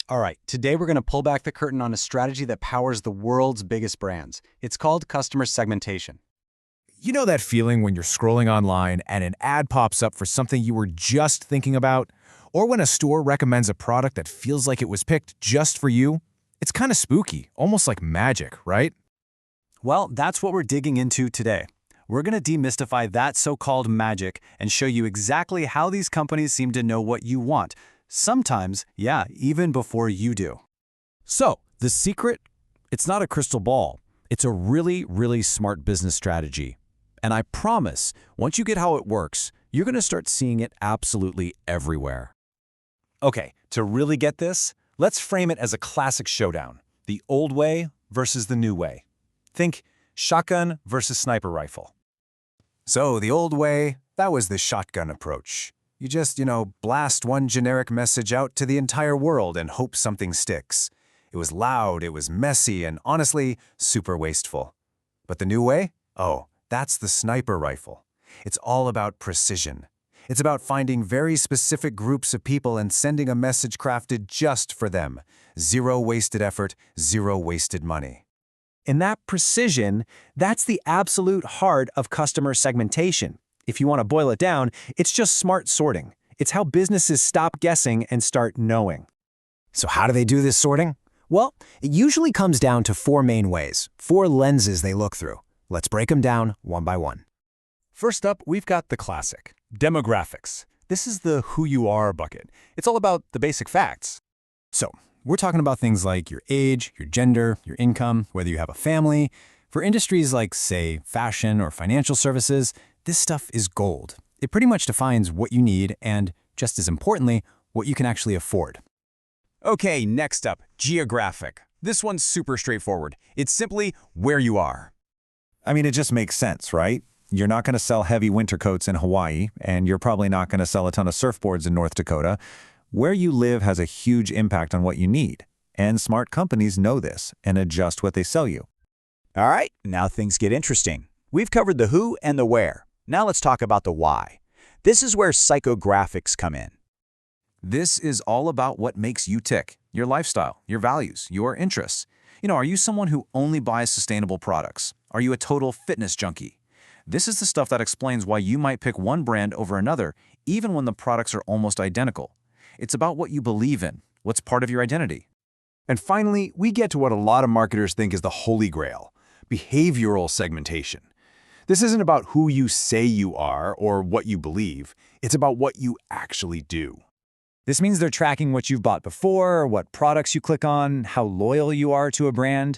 All right, today we're going to pull back the curtain on a strategy that powers the world's biggest brands. It's called customer segmentation. You know that feeling when you're scrolling online and an ad pops up for something you were just thinking about? Or when a store recommends a product that feels like it was picked just for you? It's kind of spooky, almost like magic, right? Well, that's what we're digging into today. We're going to demystify that so-called magic and show you exactly how these companies seem to know what you want. Sometimes, yeah, even before you do. So, the secret? It's not a crystal ball. It's a really, really smart business strategy. And I promise, once you get how it works, you're going to start seeing it absolutely everywhere. Okay, to really get this, let's frame it as a classic showdown. The old way versus the new way. Think shotgun versus sniper rifle. So the old way, that was the shotgun approach. You just, blast one generic message out to the entire world and hope something sticks. It was loud, it was messy, and honestly, super wasteful. But the new way? Oh, that's the sniper rifle. It's all about precision. It's about finding very specific groups of people and sending a message crafted just for them. Zero wasted effort, zero wasted money. And that precision, that's the absolute heart of customer segmentation. If you want to boil it down, it's just smart sorting. It's how businesses stop guessing and start knowing. So how do they do this sorting? Well, it usually comes down to four main ways, four lenses they look through. Let's break them down one by one. First up, we've got the classic, demographics. This is the who you are bucket. It's all about the basic facts. So, we're talking about things like your age, your gender, your income, whether you have a family. For industries like, say, fashion or financial services, this stuff is gold. It pretty much defines what you need and, just as importantly, what you can actually afford. Okay, next up, geographic. This one's super straightforward. It's simply where you are. I mean, it just makes sense, right? You're not going to sell heavy winter coats in Hawaii, and you're probably not going to sell a ton of surfboards in North Dakota. Where you live has a huge impact on what you need, and smart companies know this and adjust what they sell you. All right, now things get interesting. We've covered the who and the where. Now let's talk about the why. This is where psychographics come in. This is all about what makes you tick, your lifestyle, your values, your interests. Are you someone who only buys sustainable products? Are you a total fitness junkie? This is the stuff that explains why you might pick one brand over another, even when the products are almost identical. It's about what you believe in, what's part of your identity. And finally, we get to what a lot of marketers think is the holy grail, behavioral segmentation. This isn't about who you say you are or what you believe. It's about what you actually do. This means they're tracking what you've bought before, what products you click on, how loyal you are to a brand.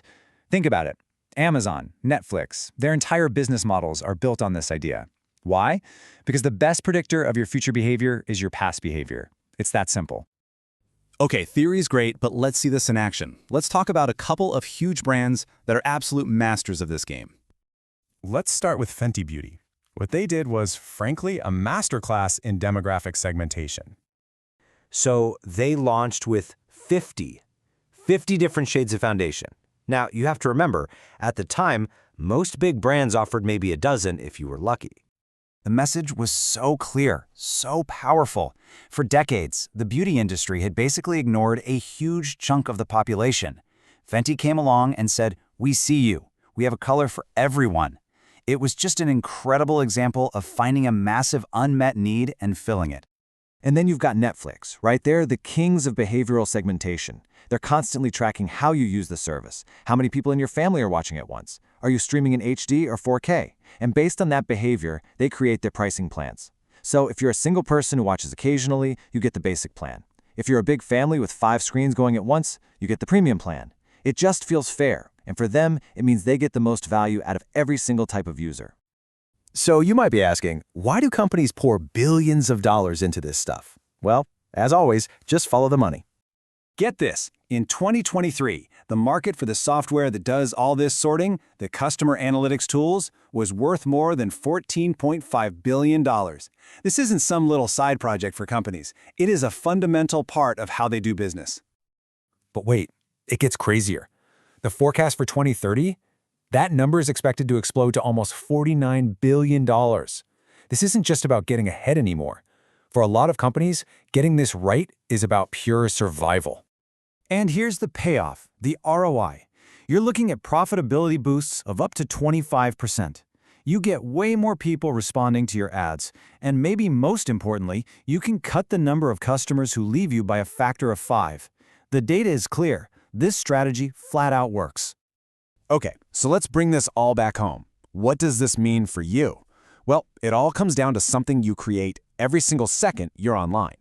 Think about it. Amazon, Netflix, their entire business models are built on this idea. Why? Because the best predictor of your future behavior is your past behavior. It's that simple. Okay, theory's great, but let's see this in action. Let's talk about a couple of huge brands that are absolute masters of this game. Let's start with Fenty Beauty. What they did was, frankly, a masterclass in demographic segmentation. So they launched with 50 different shades of foundation. Now, you have to remember, at the time, most big brands offered maybe a dozen if you were lucky. The message was so clear, so powerful. For decades, the beauty industry had basically ignored a huge chunk of the population. Fenty came along and said, "We see you. We have a color for everyone." It was just an incredible example of finding a massive unmet need and filling it. And then you've got Netflix, right there, the kings of behavioral segmentation. They're constantly tracking how you use the service, how many people in your family are watching at once. Are you streaming in HD or 4K? And based on that behavior, they create their pricing plans. So if you're a single person who watches occasionally, you get the basic plan. If you're a big family with 5 screens going at once, you get the premium plan. It just feels fair, and for them, it means they get the most value out of every single type of user. So you might be asking, why do companies pour billions of dollars into this stuff? Well, as always, just follow the money. Get this, in 2023, the market for the software that does all this sorting, the customer analytics tools, was worth more than $14.5 billion. This isn't some little side project for companies. It is a fundamental part of how they do business. But wait, it gets crazier. The forecast for 2030? That number is expected to explode to almost $49 billion. This isn't just about getting ahead anymore. For a lot of companies, getting this right is about pure survival. And here's the payoff, the ROI. You're looking at profitability boosts of up to 25%. You get way more people responding to your ads, and maybe most importantly, you can cut the number of customers who leave you by a factor of 5. The data is clear. This strategy flat out works. Okay, so let's bring this all back home. What does this mean for you? Well, it all comes down to something you create every single second you're online.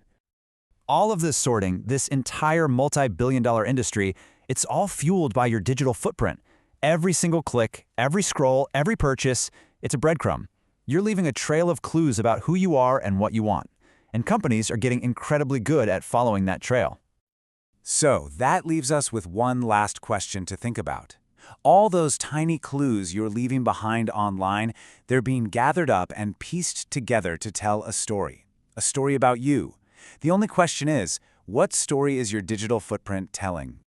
All of this sorting, this entire multi-billion-dollar industry, it's all fueled by your digital footprint. Every single click, every scroll, every purchase, it's a breadcrumb. You're leaving a trail of clues about who you are and what you want. And companies are getting incredibly good at following that trail. So that leaves us with one last question to think about. All those tiny clues you're leaving behind online, they're being gathered up and pieced together to tell a story about you. The only question is, what story is your digital footprint telling?